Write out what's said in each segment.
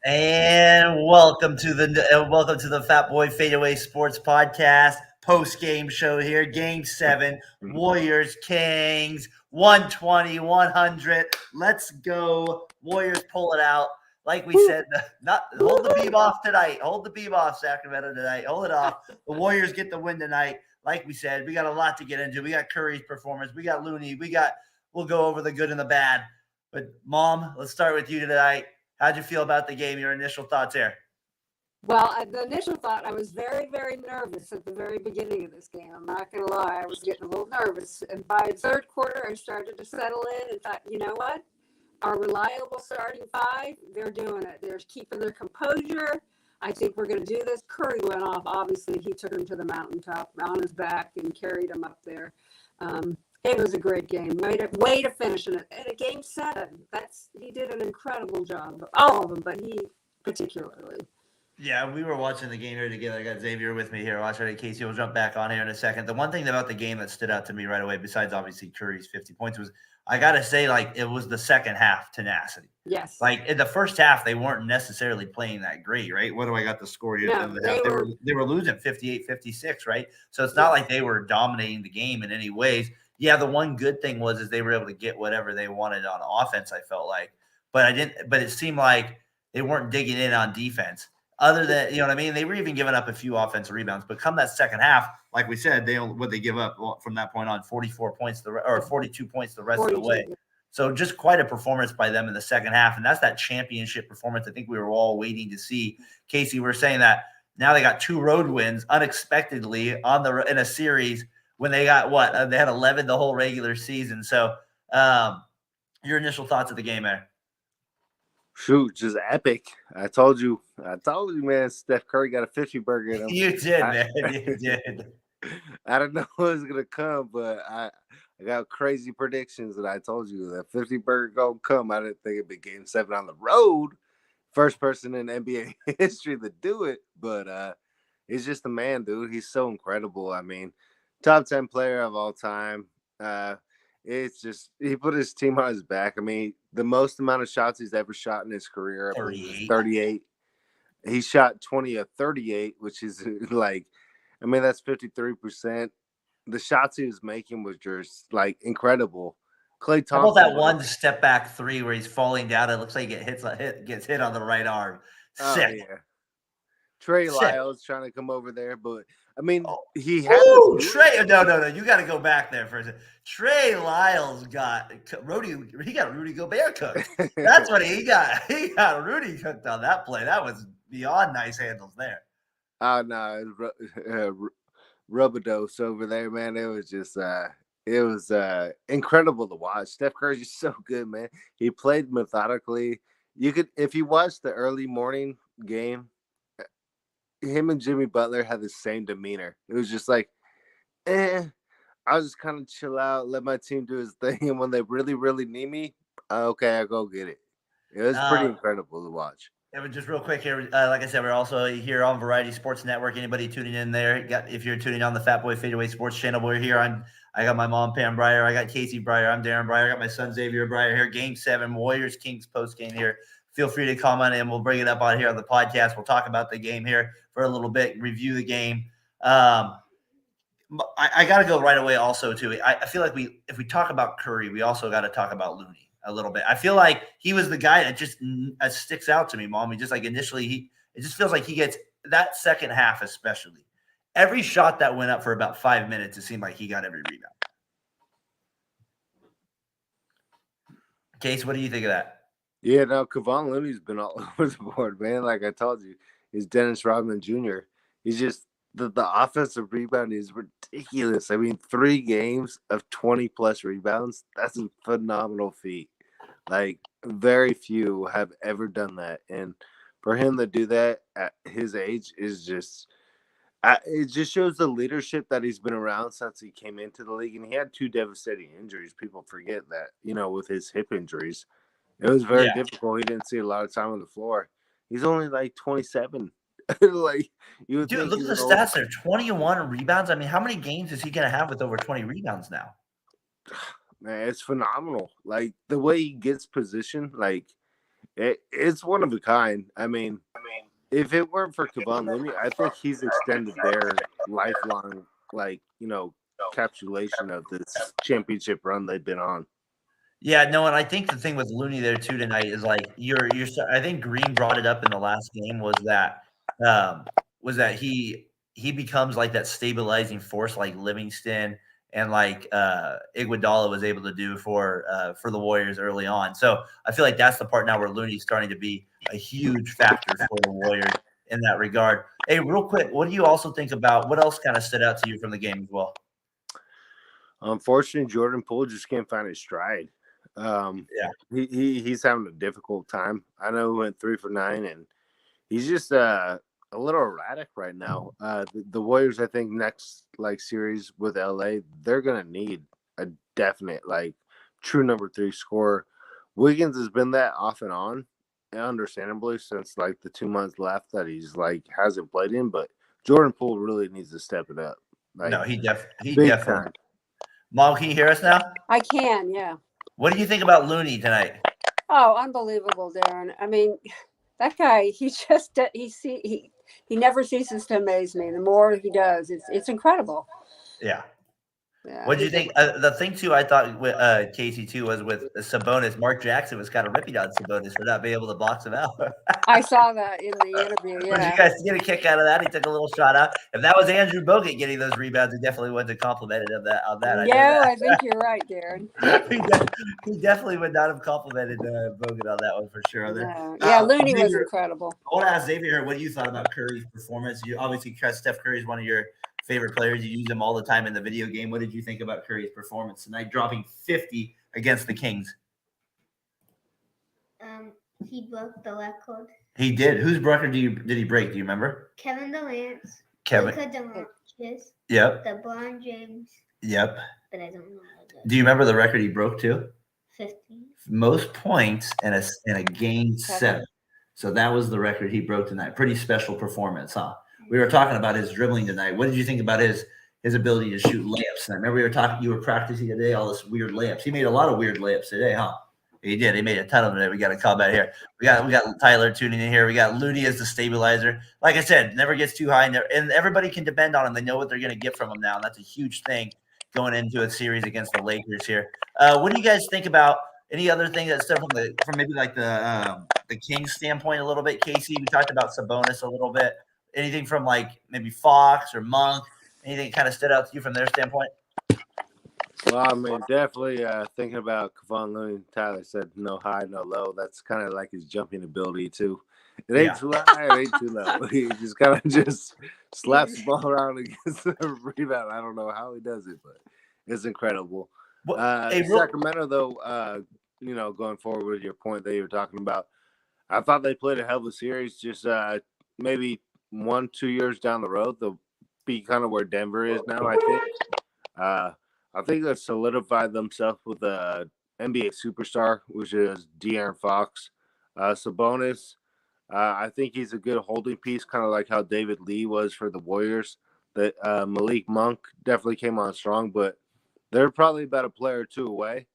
And welcome to the Fat Boy Fadeaway Sports Podcast post-game show here. Game 7, Warriors Kings, 120-100. Let's go. Warriors pull it out. Like we said, not hold the beam off tonight. Hold the beam off, Sacramento, tonight. Hold it off. The Warriors get the win tonight. Like we said, we got a lot to get into. We got Curry's performance. We got Looney. We'll go over the good and the bad. But, Mom, let's start with you tonight. How'd you feel about the game? Your initial thoughts here? Well, the initial thought, I was very, very nervous at the very beginning of this game. I'm not going to lie. I was getting a little nervous. And by third quarter, I started to settle in and thought, you know what? Our reliable starting five, they're doing it. They're keeping their composure. I think we're going to do this. Curry went off. Obviously, he took him to the mountaintop on his back and carried him up there. It was a great game. Way to finish it. And a game 7. He did an incredible job. All of them, but he particularly. Yeah, we were watching the game here together. I got Xavier with me here. Watching it. Casey will jump back on here in a second. The one thing about the game that stood out to me right away, besides obviously Curry's 50 points, was I got to say, it was the second half tenacity. Yes. In the first half, they weren't necessarily playing that great, right? What do I got the score here? No, they were losing 58-56, right? So it's not like they were dominating the game in any ways. Yeah, the one good thing is they were able to get whatever they wanted on offense, I felt like. But it seemed like they weren't digging in on defense. Other than, you know what I mean? They were even giving up a few offensive rebounds. But come that second half, like we said, they give up from that point on 44 points or 42 points the rest of the way. So just quite a performance by them in the second half. And that's that championship performance I think we were all waiting to see. Casey, we're saying that now they got 2 road wins unexpectedly in a series when they got they had 11 the whole regular season. So your initial thoughts of the game there? Shoot, just epic. I told you, man, Steph Curry got a 50 burger in him. You did, man. You did. I don't know what was going to come, but I got crazy predictions, and I told you that 50 burger going to come. I didn't think it'd be game 7 on the road. First person in NBA history to do it, but he's just a man, dude. He's so incredible. I mean, top 10 player of all time. It's just he put his team on his back. I mean, the most amount of shots he's ever shot in his career, 38. He shot 20 of 38, which is that's 53%. The shots he was making was just incredible. Klay Thompson. How about that one step back 3 where he's falling down? It looks like he gets hit on the right arm. Sick. Yeah. Trey Lyles trying to come over there, but I mean, he had Trey. No. You got to go back there for a second. Trey Lyles got Rudy. He got Rudy Gobert cooked. That's what he got. He got Rudy cooked on that play. That was beyond nice handles there. Oh no, Rubadose over there, man. It was just incredible to watch. Steph Curry's just so good, man. He played methodically. You could, if you watched the early morning game, him and Jimmy Butler had the same demeanor. It was just I'll just kind of chill out, let my team do his thing, and when they really, really need me, okay, I'll go get it. It was pretty incredible to watch. Yeah, but just real quick here, like I said, we're also here on Variety Sports Network. Anybody tuning in there, if you're tuning on the Fat Boy Fadeaway Sports channel, we're here. I got my mom, Pam Briar. I got Casey Briar. I'm Darren Briar. I got my son, Xavier Briar here. Game 7, Warriors Kings post game here. Feel free to comment, and we'll bring it up on here on the podcast. We'll talk about the game here for a little bit, review the game. I got to go right away also, too. I feel like if we talk about Curry, we also got to talk about Looney a little bit. I feel like he was the guy that just sticks out to me, Mom. He just initially, it just feels like he gets that second half especially. Every shot that went up for about 5 minutes, it seemed like he got every rebound. Case, what do you think of that? Yeah, no, Kevon Looney's been all over the board, man. Like I told you, he's Dennis Rodman Jr. He's just the offensive rebound is ridiculous. I mean, 3 games of 20-plus rebounds, that's a phenomenal feat. Like, very few have ever done that. And for him to do that at his age is just. It just shows the leadership that he's been around since he came into the league, and he had 2 devastating injuries. People forget that, with his hip injuries, it was very Yeah. difficult. He didn't see a lot of time on the floor. He's only like 27. Like you would Dude, think look he's at the an old stats there. 21 rebounds. I mean, how many games is he going to have with over 20 rebounds now? man. It's phenomenal. Like the way he gets positioned, like it's one of a kind. I mean, if it weren't for Kevon Looney, I think he's extended their lifelong, capsulation of this championship run they've been on. Yeah, no, and I think the thing with Looney there too tonight is like you're. I think Green brought it up in the last game was that he becomes like that stabilizing force like Livingston and like Iguodala was able to do for the Warriors early on. So I feel like that's the part now where Looney's starting to be a huge factor for the Warriors in that regard. Hey, real quick, what do you also think about what else kind of stood out to you from the game as well? Unfortunately, Jordan Poole just can't find his stride. Yeah. He's having a difficult time. I know he went 3 for 9, and he's just a little erratic right now. The Warriors, I think, next series with LA, they're gonna need a definite true number 3 scorer. Wiggins has been that off and on, understandably, since the 2 months left that he's hasn't played in. But Jordan Poole really needs to step it up. No, he definitely. Time. Mom, can you hear us now? I can, yeah. What do you think about Looney tonight? Oh, unbelievable, Darren. I mean, that guy, he never ceases to amaze me. The more he does, it's incredible. Yeah. Yeah. What do you think? The thing too, I thought with Casey too was with Sabonis. Mark Jackson was kind of ripping on Sabonis for not being able to box him out. I saw that in the interview. Did Yeah. you guys get a kick out of that? He took a little shot out. If that was Andrew Bogut getting those rebounds, he definitely wouldn't have complimented him on that. I think you're right, Darren. he definitely would not have complimented Bogut on that one for sure. No. Yeah, Looney was incredible. I want to ask Xavier what you thought about Curry's performance. You obviously Steph Curry is one of your favorite players. You use him all the time in the video game. What did you think about Curry's performance tonight, dropping 50 against the Kings? He broke the record. He did. Whose record did he break? Do you remember? Kevin Durant's. Kevin. Luka Doncic's. Yep. LeBron James. Yep. But I don't know. Do you remember the record he broke too? 50. Most points in a game 7. So that was the record he broke tonight. Pretty special performance, huh? We were talking about his dribbling tonight. What did you think about his ability to shoot layups? And I remember you were practicing today, all this weird layups. He made a lot of weird layups today, huh? He did. He made a ton of them today. We got a comment here. We got Tyler tuning in here. We got Looney as the stabilizer. Like I said, never gets too high, and everybody can depend on him. They know what they're going to get from him now, and that's a huge thing going into a series against the Lakers here. What do you guys think about any other thing that's from maybe the Kings standpoint a little bit? Casey, we talked about Sabonis a little bit. Anything from maybe Fox or Monk? Anything kind of stood out to you from their standpoint? Well, I mean, definitely thinking about Kevon Looney. Tyler said no high, no low. That's kind of like his jumping ability too. It ain't too high, it ain't too low. He just kind of slaps the ball around against the rebound. I don't know how he does it, but it's incredible. Sacramento, though, going forward with your point that you were talking about, I thought they played a hell of a series. Just maybe 1-2 years down the road, they'll be kind of where Denver is now, I think. I think they've solidified themselves with an NBA superstar, which is De'Aaron Fox. Sabonis, I think he's a good holding piece, kind of like how David Lee was for the Warriors. That Malik Monk definitely came on strong, but they're probably about a player or two away.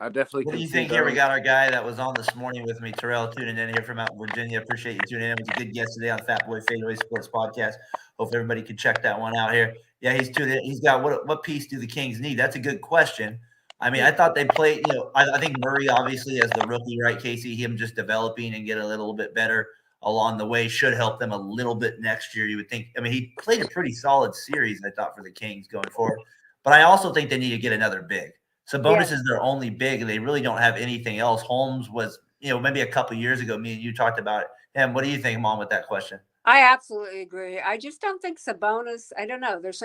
I definitely. What do you think? Here we got our guy that was on this morning with me, Terrell, tuning in here from out in Virginia. Appreciate you tuning in. It was a good guest today on Fat Boy Fadeaway Sports Podcast. Hope everybody could check that one out here. Yeah, he's tuned in. He's got what piece do the Kings need? That's a good question. I mean, I thought they played. I think Murray, obviously, as the rookie, right, Casey, him just developing and getting a little bit better along the way should help them a little bit next year. You would think. I mean, he played a pretty solid series, I thought, for the Kings going forward. But I also think they need to get another big. Sabonis is their only big, and they really don't have anything else. Holmes was, maybe a couple of years ago, me and you talked about it. What do you think, Mom, with that question? I absolutely agree. I just don't think Sabonis. I don't know. There's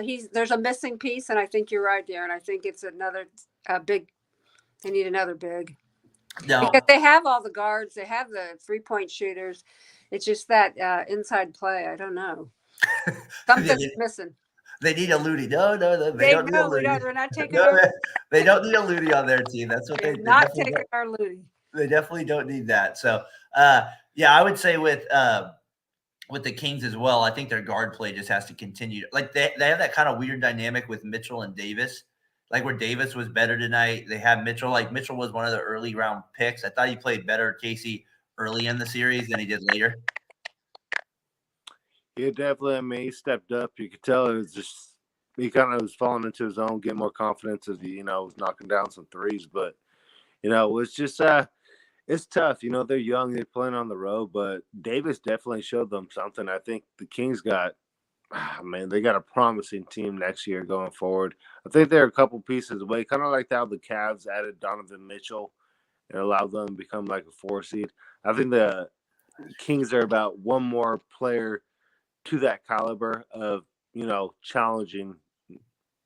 a missing piece, and I think you're right, Darren. I think it's another big. They need another big. No, because they have all the guards, they have the 3-point shooters. It's just that inside play. I don't know. Something's missing. they need a Looney. No, they They don't need a know we Looney. don't. We're not taking No, our. they don't need a Looney on their team. That's what We're they not definitely taking our Looney. They definitely don't need that. So, yeah, I would say with the Kings as well, I think their guard play just has to continue. Like they have that kind of weird dynamic with Mitchell and Davis, like where Davis was better tonight. They have Mitchell, like Mitchell was one of the early round picks. I thought he played better, Casey, early in the series than he did later. Yeah, definitely. I mean, he stepped up. You could tell it was just he kind of was falling into his own, getting more confidence as he, was knocking down some threes. But it was just it's tough. They're young, they're playing on the road, but Davis definitely showed them something. I think the Kings they got a promising team next year going forward. I think they're a couple pieces away, kind of like how the Cavs added Donovan Mitchell and allowed them to become like a 4 seed. I think the Kings are about one more player to that caliber of, challenging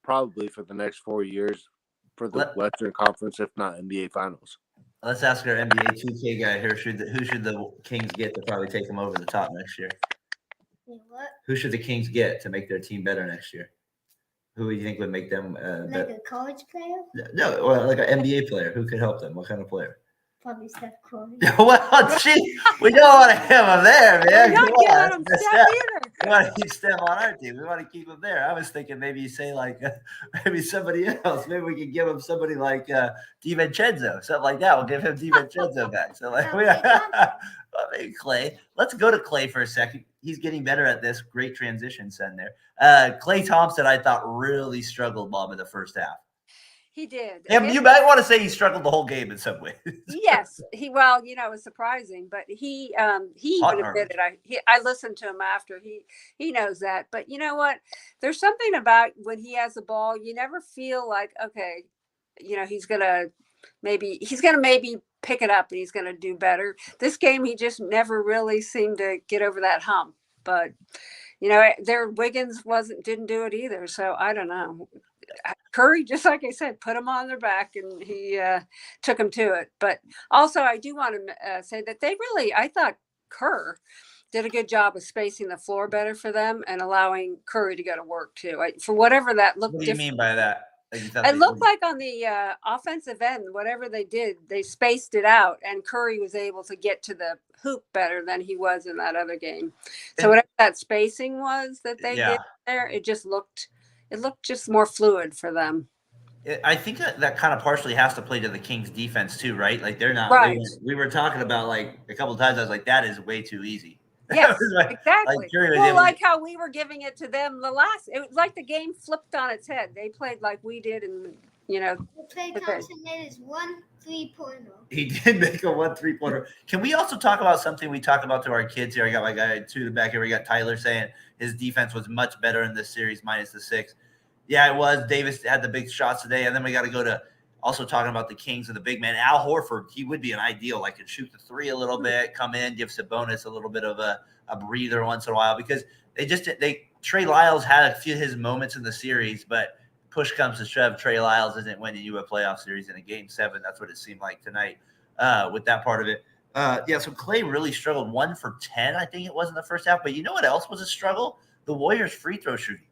probably for the next 4 years for the Western Conference, if not NBA Finals. Let's ask our NBA 2K guy here. Who should the Kings get to probably take them over the top next year? What? Who should the Kings get to make their team better next year? Who do you think would make them Like a college player? No, well, like an NBA player. Who could help them? What kind of player? Probably Steph Curry. Well, gee, we don't want to have him there, man. We're not giving him Steph either. We want to keep Steph on our team. We want to keep him there. I was thinking maybe you say like maybe somebody else. Maybe we could give him somebody like DiVincenzo, something like that. We'll give him DiVincenzo back. So like maybe Clay. Let's go to Clay for a second. He's getting better at this. Great transition, send there. Clay Thompson, I thought really struggled, Bob, in the first half. He did. You might want to say he struggled the whole game in some ways. Yes, it was surprising, but he even admitted. I listened to him after. He knows that, but you know what? There's something about when he has the ball, you never feel like, okay, he's gonna maybe pick it up and he's gonna do better. This game, he just never really seemed to get over that hump. But their Wiggins didn't do it either. So I don't know. Curry, just like I said, put him on their back, and he took him to it. But also, I do want to say that I thought Kerr did a good job of spacing the floor better for them and allowing Curry to go to work too. For whatever that looked. What do you mean by that? It looked like on the offensive end, whatever they did, they spaced it out, and Curry was able to get to the hoop better than he was in that other game. So whatever that spacing was that they did there, it looked just more fluid for them. I think that kind of partially has to play to the Kings' defense too, right? Like they're not. Right. We were talking about like a couple of times. I was like, that is way too easy. Yes, like, exactly. Like, like how we were giving it to them it was like the game flipped on its head. They played like we did, and Clay Thompson made his 1 3-pointer. He did make a 1 3-pointer. Can we also talk about something we talk about to our kids here? I got my guy to the back here. We got Tyler saying his defense was much better in this series, minus the 6. Yeah, it was. Davis had the big shots today, and then we got to go to also talking about the Kings and the big man. Al Horford, he would be an ideal, like, could shoot the 3 a little bit, come in, give Sabonis a little bit of a breather once in a while, because Trey Lyles had a few of his moments in the series, but push comes to shove, Trey Lyles isn't winning you a playoff series in a game 7. That's what it seemed like tonight with that part of it. So Clay really struggled 1 for 10, I think it was in the first half. But you know what else was a struggle? The Warriors' free throw shooting.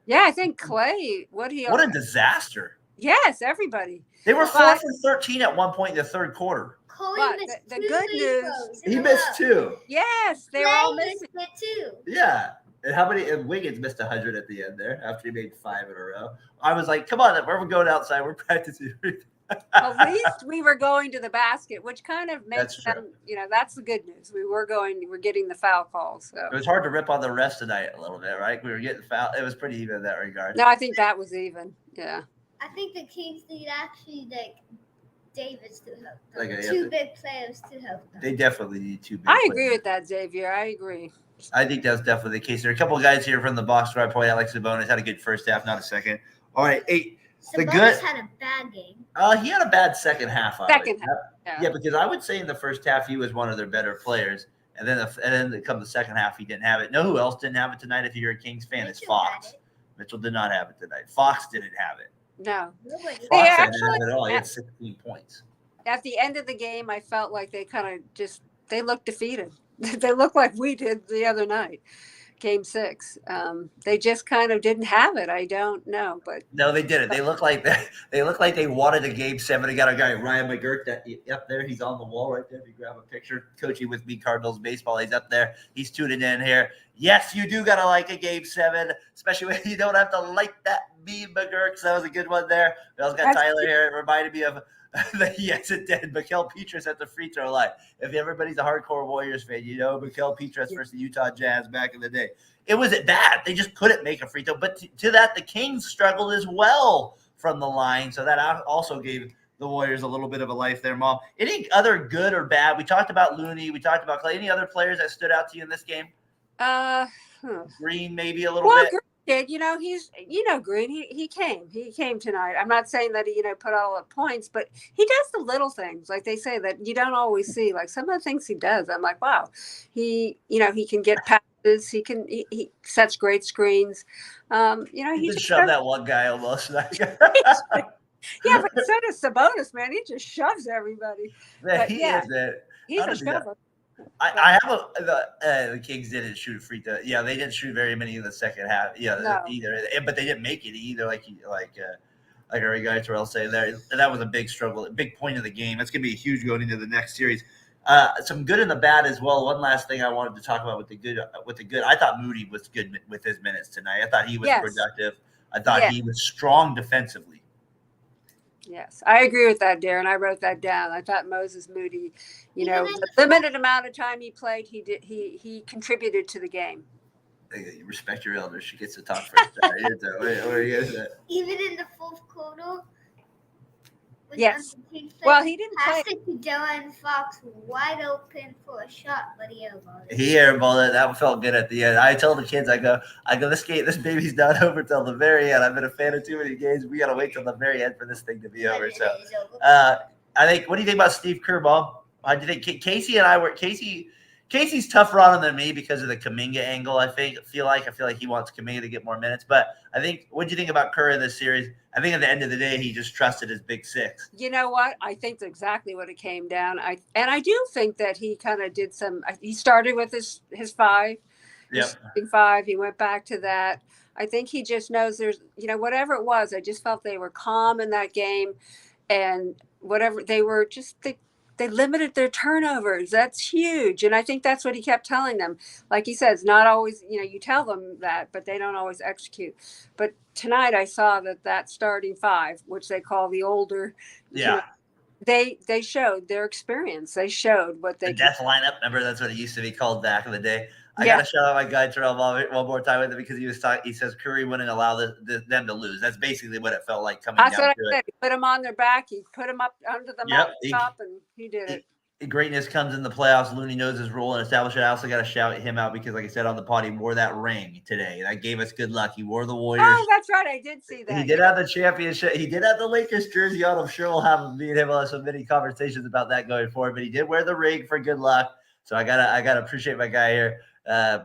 Yeah, I think Clay, what a disaster. Yes, everybody. They were 4 for 13 at one point in the third quarter. But the good news, he missed 2. Yes, they were all missing. Too. Yeah. And how many? And Wiggins missed 100 at the end there after he made 5 in a row. I was like, come on, we're going outside. We're practicing. At least we were going to the basket, which kind of makes them, that's the good news. We're getting the foul calls. So it was hard to rip on the refs tonight a little bit, right? We were getting fouled. It was pretty even in that regard. No, I think that was even. Yeah. I think the Kings need actually Davis to help them. Like 2 big players to help them. They definitely need 2 big I agree with that, Xavier. I agree. I think that's definitely the case. There are a couple of guys here from the box where I point out, like Sabonis had a good first half, not a second. All right, 8. Sabonis had a bad game. He had a bad second half. Second half. Yeah, because I would say in the first half he was one of their better players, and then come the second half he didn't have it. Know who else didn't have it tonight? If you're a Kings fan, it's Fox. Mitchell did not have it tonight. Fox didn't have it. No. Fox didn't have it at all. He had 16 points. at the end of the game, I felt like they kind of they looked defeated. They looked like we did the other night, game 6. They just kind of didn't have it. I don't know, but No, they didn't. They look like they wanted a game 7. They got a guy, Ryan McGurk, that up there. He's on the wall right there. If you grab a picture, coaching with me, Cardinals baseball. He's up there. He's tuning in here. Yes, you do gotta like a game 7, especially when you don't have to like that meme, McGurk. So that was a good one there. We also got Tyler here. It reminded me of yes, it did. Mikael Petras at the free throw line. If everybody's a hardcore Warriors fan, you know Mikael Petras versus the Utah Jazz back in the day. It wasn't bad. They just couldn't make a free throw. But to that, the Kings struggled as well from the line. So that also gave the Warriors a little bit of a life there, Mom. Any other good or bad? We talked about Looney. We talked about Clay. Any other players that stood out to you in this game? Green, maybe a little bit. Green did. He's Green. He came tonight. I'm not saying that he put all the points, but he does the little things, like they say, that you don't always see. Like some of the things he does, I'm like, wow. He can get passes. He sets great screens. He just shoved that one guy almost. Yeah, but so does Sabonis, man. He just shoves everybody. Man, he's a shover. I have the Kings didn't shoot a free throw. Yeah, they didn't shoot very many in the second half. Yeah, either, but they didn't make it either. Like our guy Terrell saying there, and that was a big struggle, a big point of the game. That's gonna be huge going into the next series. Some good and the bad as well. One last thing I wanted to talk about with the good. I thought Moody was good with his minutes tonight. I thought he was productive. I thought he was strong defensively. Yes, I agree with that, Darren. I wrote that down. I thought Moses Moody, the limited amount of time he played, he contributed to the game. You respect your elders. She gets to talk first. What are you guys at? Even in the fourth quarter. Yes. Well, he didn't pass play. it to Dylan Fox wide open for a shot, but he airballed it. He airballed it. That felt good at the end. I told the kids, I go, this baby's not over till the very end. I've been a fan of too many games. We got to wait till the very end for this thing to be over. So, I think, what do you think about Steve Kerr, Bob? How do you think Casey and I were Casey's tougher on him than me because of the Kuminga angle. I feel like he wants Kuminga to get more minutes. But I think, what do you think about Kerr in this series? I think at the end of the day, he just trusted his big 6. You know what? I think that's exactly what it came down. I do think that he kind of did some. He started with his 5. Yep. 5. He went back to that. I think he just knows there's whatever it was. I just felt they were calm in that game, and whatever they were just they limited their turnovers. That's huge. And I think that's what he kept telling them. Like he says, not always, you tell them that, but they don't always execute. But tonight I saw that starting 5, which they call the older, they showed their experience. They showed what they the death lineup. Remember, that's what it used to be called back in the day. I got to shout out my guy Terrell one more time with it because he was talking. He says Curry wouldn't allow them to lose. That's basically what it felt like coming down to it. That's what I said. He put them on their back. He put them up under the top, and he did it. Greatness comes in the playoffs. Looney knows his role and established it. I also got to shout him out because, like I said on the pod, he wore that ring today. That gave us good luck. He wore the Warriors. Oh, that's right. I did see that. He did have the championship. He did have the Lakers jersey on. I'm sure we'll have me and him on some many conversations about that going forward. But he did wear the ring for good luck. So I gotta appreciate my guy here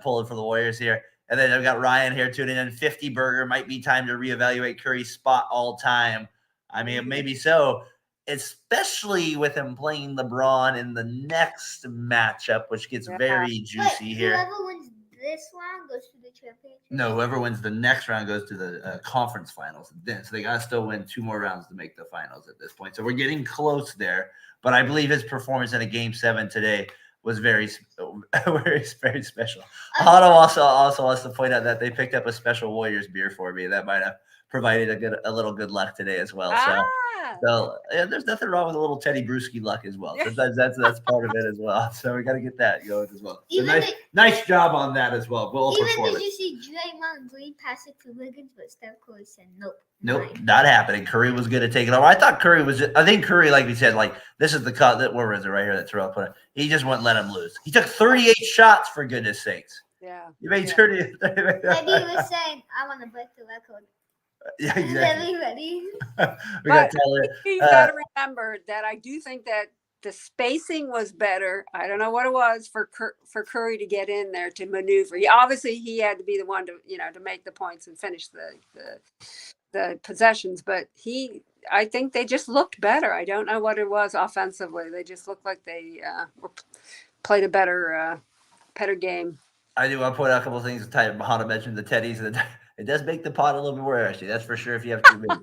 pulling for the Warriors here. And then I've got Ryan here tuning in. 50 burger might be time to reevaluate Curry's spot all time. I mean, maybe so. Especially with him playing LeBron in the next matchup, which gets very juicy here. Whoever wins this round goes to the championship? No, whoever wins the next round goes to the conference finals. Then, so they got to still win 2 more rounds to make the finals at this point. So we're getting close there. But I believe his performance in a Game 7 today was very, very, very special. Otto also wants to point out that they picked up a special Warriors beer for me. That might have provided a little good luck today as well. So there's nothing wrong with a little Teddy Bruschi luck as well. Sometimes that's part of it as well. So we got to get that going as well. So nice job on that as well. Did you see Draymond Green pass it to Wiggins, but Steph Curry said nope, not happening. Curry was going to take it over. I thought Curry was. I think Curry, like we said, like this is the cut. Where was it right here? That Terrell put it. He just wouldn't let him lose. He took 38 shots for goodness sakes. Yeah. You made 30. Maybe he was saying, "I want to break the record." Yeah, exactly. Everybody. You got to remember that I do think that the spacing was better. I don't know what it was for Curry to get in there to maneuver. He had to be the one to to make the points and finish the possessions. But he I think they just looked better. I don't know what it was offensively. They just looked like they played a better game. I do want to point out a couple of things. Mahana mentioned the teddies, and it does make the pot a little bit more interesting. That's for sure. If you have too many,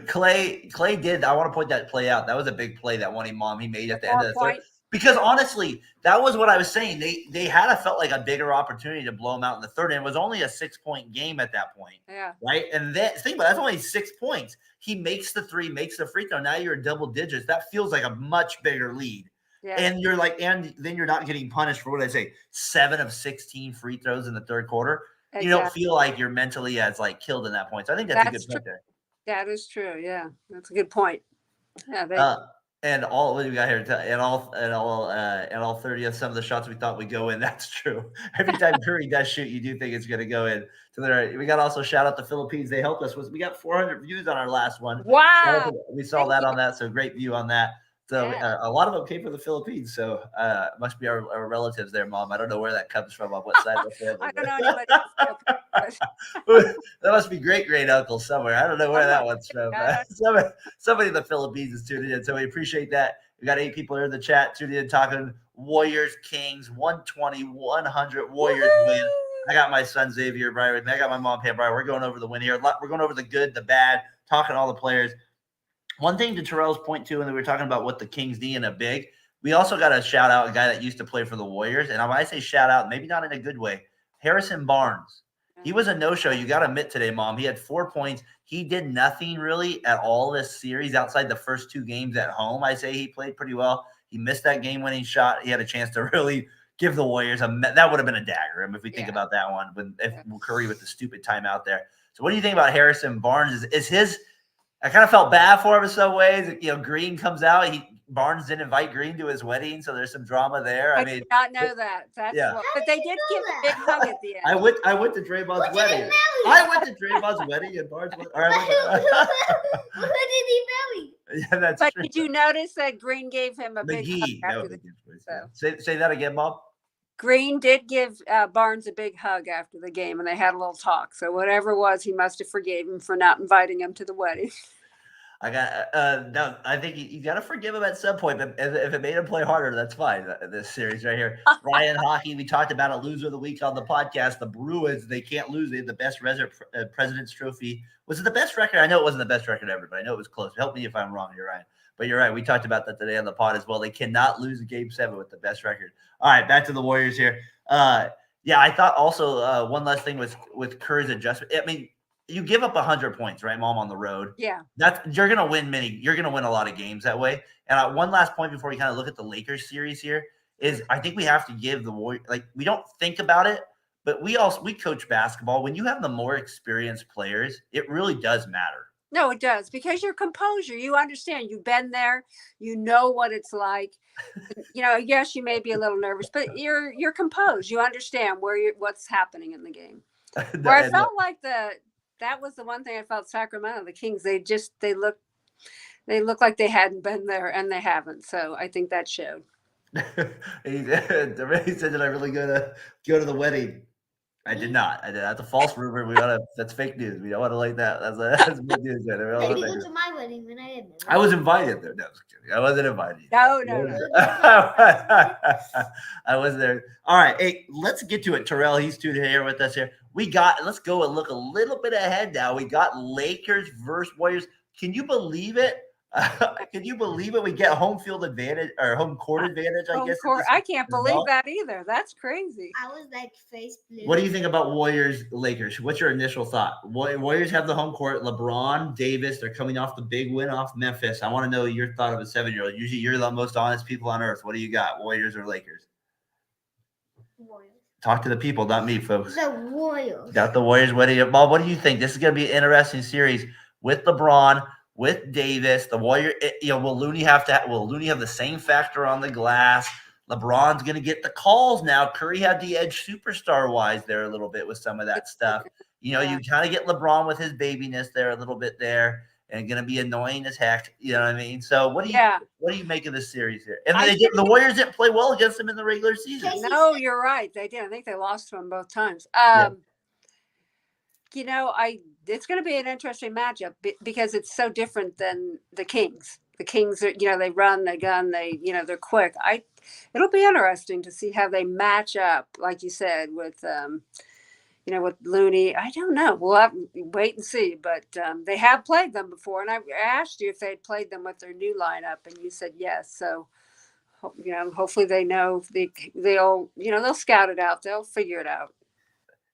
Clay did. I want to point that play out. That was a big play that one he made at the end of the third. Because honestly, that was what I was saying. They had felt like a bigger opportunity to blow them out in the third, and it was only a 6-point game at that point. Yeah. Right. And then think about it, that's only 6 points. He makes the three, makes the free throw. Now you're double digits. That feels like a much bigger lead. Yeah. And you're like, and then you're not getting punished for what I say, 7 of 16 free throws in the third quarter. Exactly. You don't feel like you're mentally as like killed in that point. So I think that's a good point there. That is true. Yeah, that's a good point. Yeah. And all what do we got here? And all 30 of some of the shots we thought would go in. That's true. Every time Curry does shoot, you do think it's going to go in. So we got also shout out the Philippines. They helped us. We got 400 views on our last one. Wow. We saw that on that. So great view on that. So a lot of them came from the Philippines. So must be our relatives there, Mom. I don't know where that comes from, on what side of the family. I don't know anybody. That must be great uncle somewhere. I don't know where that one's from. Somebody in the Philippines is tuning in. So we appreciate that. We got 8 people here in the chat tuning in, talking Warriors, Kings, 120-100 Warriors win. I got my son Xavier Briar with me. I got my mom Pam Briar. We're going over the win here. We're going over the good, the bad, talking to all the players. One thing to Terrell's point, too, and we were talking about what the Kings need in a big, we also got to shout out a guy that used to play for the Warriors. And when I say shout out, maybe not in a good way, Harrison Barnes. He was a no-show. You got to admit today, Mom. He had 4 points. He did nothing really at all this series outside the first 2 games at home. I say he played pretty well. He missed that game-winning shot. He had a chance to really give the Warriors that would have been a dagger if we think about that one, if Curry with the stupid timeout there. So what do you think about Harrison Barnes? Is his – I kind of felt bad for him in some ways. Green comes out. Barnes didn't invite Green to his wedding, so there's some drama there. I mean, did not know that. That's but they did give a big hug at the end. I went to Draymond's wedding. I went to Draymond's wedding and Barnes went. Who did he marry? Yeah, that's true. But did you notice that Green gave him a big hug after the game? Say that again, Bob. Green did give Barnes a big hug after the game, and they had a little talk. So whatever it was, he must have forgave him for not inviting him to the wedding. I think you got to forgive him at some point. But if it made him play harder, that's fine. This series right here, Ryan Hockey. We talked about a loser of the week on the podcast. The Bruins, they can't lose. They had the best President's Trophy. Was it the best record? I know it wasn't the best record ever, but I know it was close. Help me if I'm wrong. You're right. But you're right. We talked about that today on the pod as well. They cannot lose Game 7 with the best record. All right, back to the Warriors here. I thought also one last thing with Curry's adjustment. I mean, you give up 100 points, right, Mom, on the road. Yeah. You're gonna win You're gonna win a lot of games that way. And one last point before we kind of look at the Lakers series here is I think we have to give the Warriors, like, we don't think about it, but we coach basketball. When you have the more experienced players, it really does matter. No, it does, because your composure, you understand, you've been there, you know what it's like. Yes, you may be a little nervous, but you're composed. You understand what's happening in the game. Where I felt like that was the one thing I felt Sacramento, the Kings, they look like they hadn't been there, and they haven't. So I think that showed. He said, "Did I really go to the wedding?" I did not. That's a false rumor. That's fake news. We don't want to like that. That's big news. There. Maybe go to my wedding when I didn't. I was invited there. No, I was kidding. I wasn't invited. No. I was there. All right. Hey, let's get to it. Terrell, he's tuned here with us here. Let's go and look a little bit ahead now. We got Lakers versus Warriors. Can you believe it? Can you believe it? We get home field advantage or home court advantage, I guess. I can't believe that either. That's crazy. I was like face blue. What do you think about Warriors Lakers? What's your initial thought? Warriors have the home court. LeBron, Davis, they're coming off the big win off Memphis. I want to know your thought of a 7-year-old. Usually you're the most honest people on earth. What do you got? Warriors or Lakers? Warriors. Talk to the people, not me, folks. The Warriors. Got the Warriors. Bob, what do you think? This is going to be an interesting series with LeBron, with Davis. The Warrior, will Looney have the same factor on the glass? LeBron's going to get the calls now. Curry had the edge superstar-wise there a little bit with some of that stuff. You kind of get LeBron with his babiness there a little bit there, and going to be annoying as heck. You know what I mean? So what do you make of this series here? And the Warriors didn't play well against them in the regular season. No, you're right. They did. I think they lost to them both times. I it's going to be an interesting matchup because it's so different than the Kings. The Kings are, they run, they gun, they're quick. It'll be interesting to see how they match up, like you said, with with Looney. I don't know. We'll have to wait and see. But they have played them before, and I asked you if they'd played them with their new lineup, and you said yes. So, hopefully they know they'll scout it out. They'll figure it out.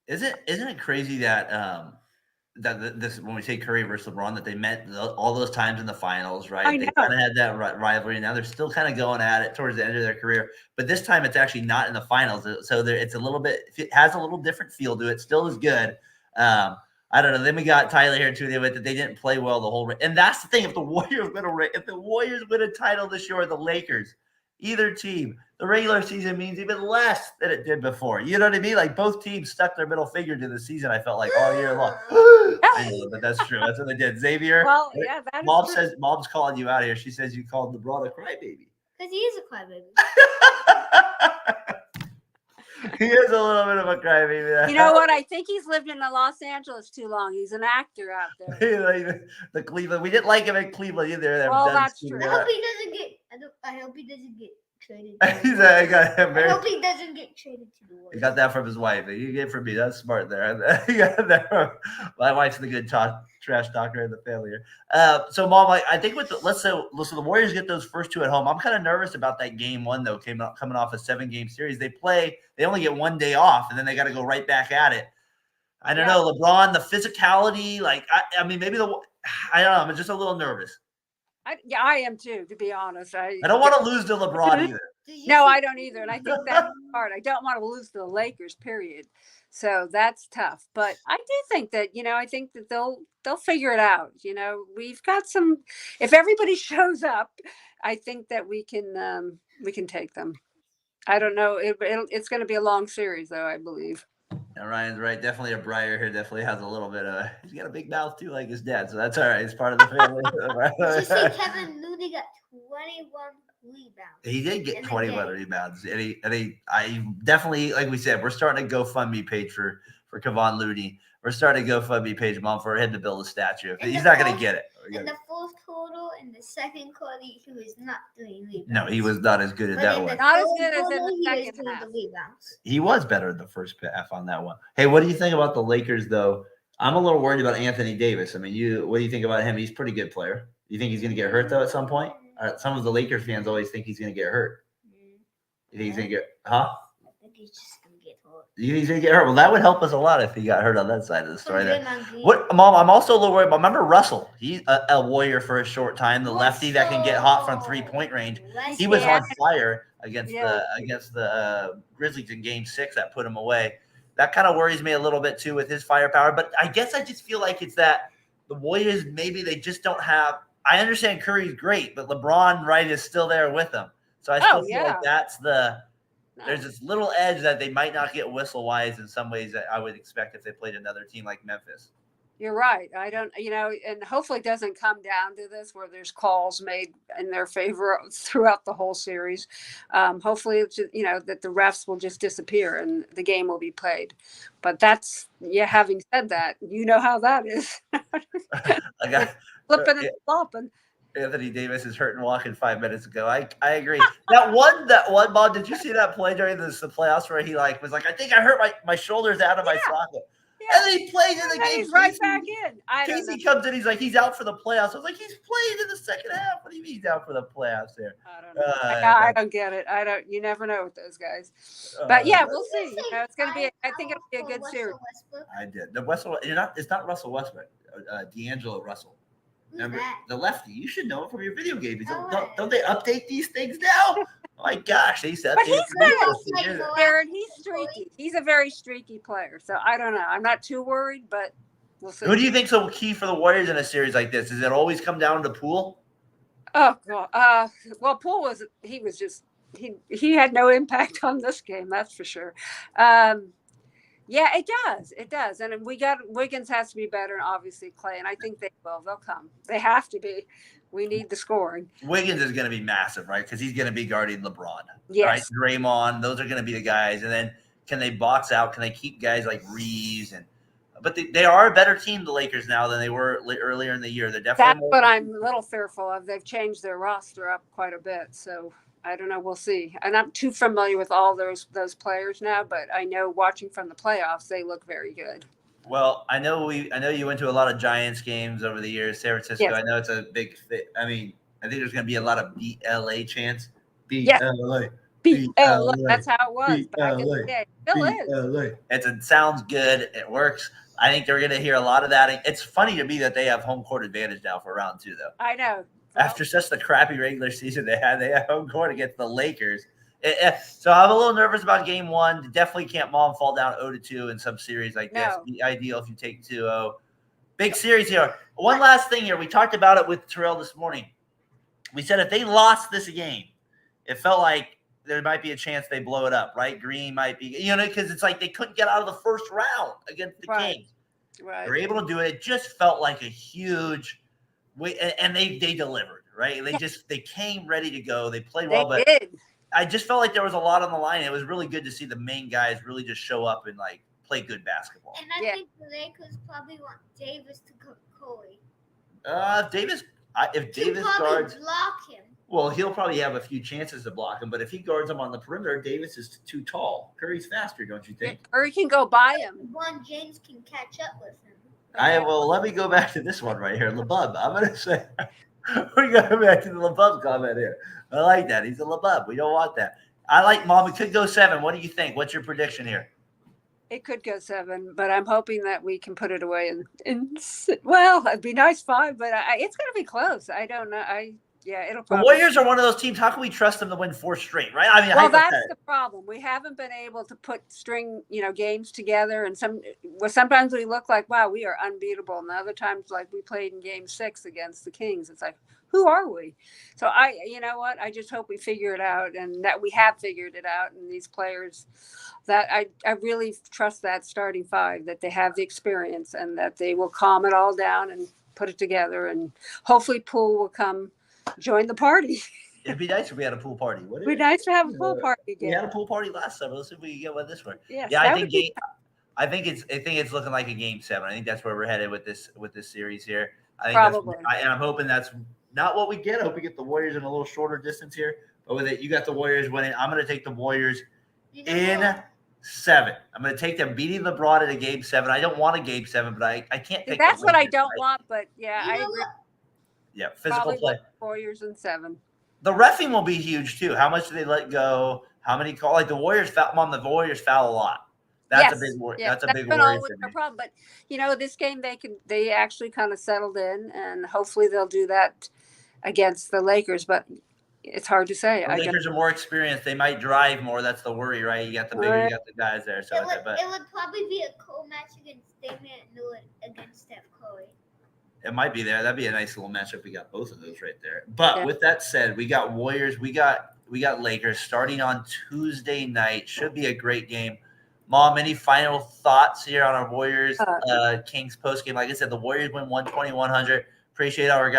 Isn't it crazy that this when we say Curry versus LeBron that they met all those times in the finals, right? I They know. kind of had that rivalry. Now they're still kind of going at it towards the end of their career, but this time it's actually not in the finals, so it's a little bit. It has a little different feel to it. Still is good. I don't know. Then we got Tyler here too. That they didn't play well the whole. And that's the thing. If the Warriors win a title this year, or the Lakers, either team, the regular season means even less than it did before. You know what I mean? Like both teams stuck their middle finger to the season. I felt like all year long. I know, but that's true. That's what they did. Xavier, Well, yeah, that Mom is says Mom's calling you out here. She says you called LeBron a crybaby. Because he is a crybaby. He is a little bit of a crybaby. You know what? I think he's lived in Los Angeles too long. He's an actor out there. The Cleveland. We didn't like him in Cleveland either. Well, that's true. I hope he doesn't get traded. I hope he doesn't get traded to the Warriors. He got that from his wife. You get it from me. That's smart there. He got that from my wife's the good trash talker in the family here. So, Mom, I think let's say the Warriors get those first two at home. I'm kind of nervous about that game one though. Coming off a 7-game series, they only get 1 day off, and then they got to go right back at it. I don't know, LeBron, the physicality. I mean, maybe I don't know. I'm just a little nervous. I am too, to be honest. I don't want to lose to LeBron either. No, I don't either. And I think that's hard. I don't want to lose to the Lakers, period. So that's tough. But I do think that, I think that they'll figure it out. We've got if everybody shows up, I think that we can take them. I don't know. It's going to be a long series though, I believe. Yeah, Ryan's right. Definitely a Briar here. Definitely has a little bit of. He's got a big mouth too, like his dad. So that's all right. He's part of the family. Did you see Kevin Looney got 21 rebounds? He did get 21 rebounds, and I definitely, like we said, we're starting a GoFundMe page for Kevon Looney. We're starting a GoFundMe page, Mom, for him to build a statue. He's not going to get it. In the fourth quarter, in the second quarter, he was not doing rebounds. No, he was not as good as that one. Not as good as in the second half. He was better in the first half on that one. Hey, what do you think about the Lakers, though? I'm a little worried about Anthony Davis. I mean, what do you think about him? He's a pretty good player. You think he's going to get hurt, though, at some point? Some of the Lakers fans always think he's going to get hurt. You think he's going to get – huh? I think he's just going to get hurt. You think he's going to get hurt? Well, that would help us a lot if he got hurt on that side of the story there. What, Mom, I'm also a little worried about – remember Russell? He's a Warrior for a short time, the lefty that can get hot from three-point range. He was on fire against the Grizzlies in Game 6 that put him away. That kind of worries me a little bit, too, with his firepower. But I guess I just feel like it's that the Warriors, maybe they just don't have – I understand Curry's great, but LeBron, right, is still there with him. So I still feel like that's there's this little edge that they might not get whistle-wise in some ways that I would expect if they played another team like Memphis. You're right. I don't, and hopefully it doesn't come down to this where there's calls made in their favor throughout the whole series. Hopefully, it's just, that the refs will just disappear and the game will be played. But having said that, you know how that is. Flipping and flopping. Anthony Davis is hurt and walking 5 minutes ago. I agree. That one ball, did you see that play during the playoffs where he was like, I think I hurt my shoulders out of my socket. Yeah. And then he played in the game. He's right back in. Casey comes in. He's like, he's out for the playoffs. I was like, he's playing in the second half. What do you mean he's out for the playoffs there? I don't know. I don't get it. You never know with those guys. But yeah, we'll see. It's going to be. I think it'll be a good series. I did. It's not Russell Westbrook. D'Angelo Russell. Remember the lefty? You should know it from your video games. Don't they update these things now? Oh my gosh, they used to update. Darren, he's streaky. He's a very streaky player. So I don't know. I'm not too worried, but we'll see. Who do you think's so key for the Warriors in a series like this? Does it always come down to Poole? Oh God. Well, Poole he had no impact on this game. That's for sure. Yeah, it does. It does. And Wiggins has to be better, and obviously Clay. And I think they will. They'll come. They have to be. We need the scoring. Wiggins is going to be massive, right? Because he's going to be guarding LeBron. Yes. Right? Draymond, those are going to be the guys. And then can they box out? Can they keep guys like Reeves and but they are a better team, the Lakers, now than they were earlier in the year. They're That's definitely what I'm a little fearful of. They've changed their roster up quite a bit, so I don't know. We'll see. And I'm too familiar with all those players now, but I know watching from the playoffs, they look very good. Well, I know you went to a lot of Giants games over the years, San Francisco. Yes. I know it's a big fit. I mean, I think there's going to be a lot of BLA chants. Yes. BLA. BLA. That's how it was back in BLA. the day. It still is. It sounds good. It works. I think they're going to hear a lot of that. It's funny to me that they have home court advantage now for round 2, though. I know. After such the crappy regular season they had home court against the Lakers. So I'm a little nervous about game 1. Definitely can't Mom fall down 0-2 in some series like this. It'd be ideal if you take 2-0. Big series here. One last thing here. We talked about it with Terrell this morning. We said if they lost this game, it felt like there might be a chance they blow it up, right? Green might be, because it's like they couldn't get out of the first round against the Kings. Right. They're able to do it. It just felt like a huge and they delivered, right? They came ready to go. They played well, but I just felt like there was a lot on the line. It was really good to see the main guys really just show up and play good basketball. And I think the Lakers probably want Davis to cook Corey. If Davis guards, block him. Well, he'll probably have a few chances to block him, but if he guards him on the perimeter, Davis is too tall. Curry's faster, don't you think? Curry can go by him. LeBron James can catch up with him. Let me go back to this one right here, LeBub. I'm gonna say we're going back to the LeBub comment here. I like that. He's a LeBub. We don't want that. I like Mom. It could go 7. What do you think? What's your prediction here? It could go 7, but I'm hoping that we can put it away. Well, it'd be nice 5, but it's going to be close. I don't know. It'll probably. The Warriors are one of those teams. How can we trust them to win 4 straight, right? I mean, well, that's the problem. We haven't been able to string games together, and sometimes we look like, wow, we are unbeatable, and other times like we played in Game 6 against the Kings. It's like, who are we? So you know what? I just hope we figure it out, and that we have figured it out. And these players, that I really trust that starting 5, that they have the experience, and that they will calm it all down and put it together, and hopefully Poole will come join the party. It'd be nice if we had a pool party. It'd be nice to have a pool party again. We had a pool party last summer. Let's see if we can get one this one. Yes, yeah, I think it's looking like a game 7. I think that's where we're headed with this series here. I think probably. And I'm hoping that's not what we get. I hope we get the Warriors in a little shorter distance here. But with it, you got the Warriors winning. I'm going to take the Warriors in 7. I'm going to take them beating LeBron in a game 7. I don't want a game 7, but I can't take. That's what I don't want. But yeah, I agree. Yeah, physical play. Warriors in 7. The reffing will be huge too. How much do they let go? How many call? Like the Warriors foul. Mom, the Warriors foul a lot. That's a big worry. That's a big worry for me. Problem. But this game they actually kind of settled in, and hopefully they'll do that against the Lakers. But it's hard to say. The Lakers are more experienced. They might drive more. That's the worry, right? You got the bigger, you got the guys there. So it would probably be a cool match against Damian Lillard against Steph Curry. It might be there. That'd be a nice little matchup. We got both of those right there. But with that said, we got Warriors. We got Lakers starting on Tuesday night. Should be a great game. Mom, any final thoughts here on our Warriors Kings post game? Like I said, the Warriors win 120-100. Appreciate all our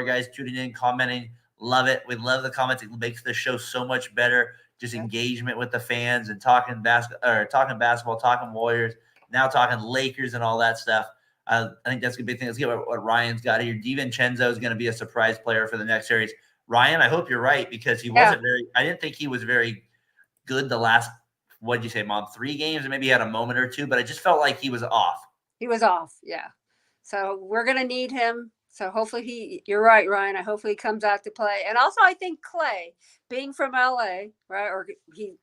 guys tuning in, commenting. Love it. We love the comments. It makes the show so much better. Just engagement with the fans and talking basketball, talking Warriors, now talking Lakers and all that stuff. I think that's a big thing. Let's get what Ryan's got here. DiVincenzo is going to be a surprise player for the next series. Ryan, I hope you're right because he wasn't I didn't think he was very good the last, what'd you say, Mom, 3 games? Or maybe he had a moment or 2, but I just felt like he was off. He was off, yeah. So we're going to need him. So hopefully you're right, Ryan. Hopefully he comes out to play. And also I think Clay, being from LA, right, or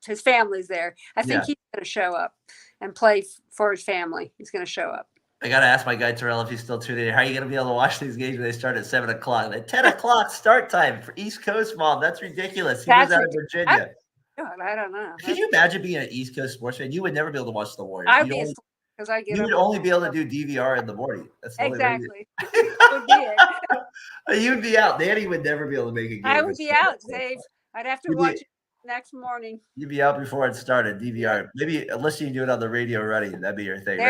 his family's there, I think he's going to show up and play for his family. He's going to show up. I got to ask my guy Terrell if he's still tuning in. How are you going to be able to watch these games when they start at 7 o'clock? At 10 o'clock start time for East Coast, Mom. That's ridiculous. He was out of Virginia. I don't know. Could you imagine being an East Coast sports fan? You would never be able to watch the Warriors. I'd be because I get. You would only be able to do DVR in the morning. That's the exactly. You'd be out. Danny would never be able to make a game. I would be out, Dave. I'd have to watch it next morning. You'd be out before it started. DVR. Maybe unless you do it on the radio already, that'd be your thing.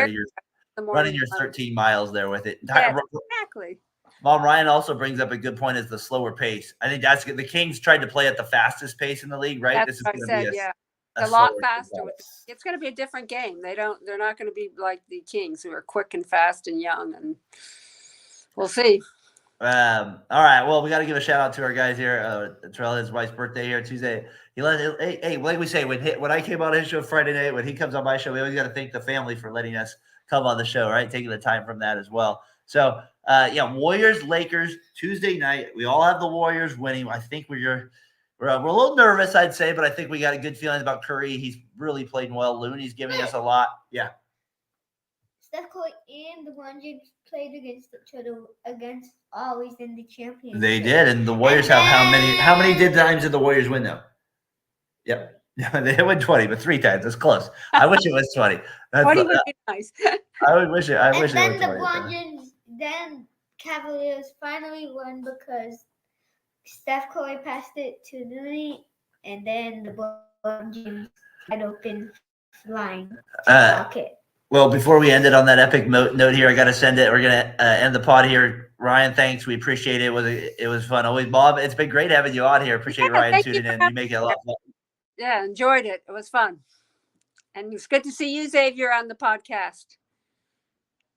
Running your 13 miles there with it. Yeah, exactly. Mom, Ryan also brings up a good point is the slower pace. I think that's good. The Kings tried to play at the fastest pace in the league, right? That's what I said, a lot faster. It's going to be a different game. They're not going to be like the Kings, who are quick and fast and young, and we'll see. All right. Well, we got to give a shout out to our guys here. Terrell, his wife's birthday here Tuesday. Hey, like we say, when I came on his show Friday night, when he comes on my show, we always got to thank the family for letting us come on the show, right? Taking the time from that as well. So, Warriors, Lakers, Tuesday night. We all have the Warriors winning. I think we're a little nervous, I'd say, but I think we got a good feeling about Curry. He's really played well. Looney's giving us a lot. Yeah. Steph Curry and LeBron James played against each other always in the championship. They did, and the Warriors have how many times did the Warriors win though? Yep. They win 20, but 3 times. That's close. I wish it was 20. 20 would be nice. I would wish it. I wish then it was 20. LeBron James, then Cavaliers finally won because Steph Curry passed it to Looney, and then LeBron James had open flying pocket. Well, before we end it on that epic note here, I got to send it. We're going to end the pod here. Ryan, thanks. We appreciate it. It was fun. Always, Bob. It's been great having you on here. Appreciate Ryan tuning in. You make it a lot of fun. Yeah, enjoyed it. It was fun. And it's good to see you, Xavier, on the podcast.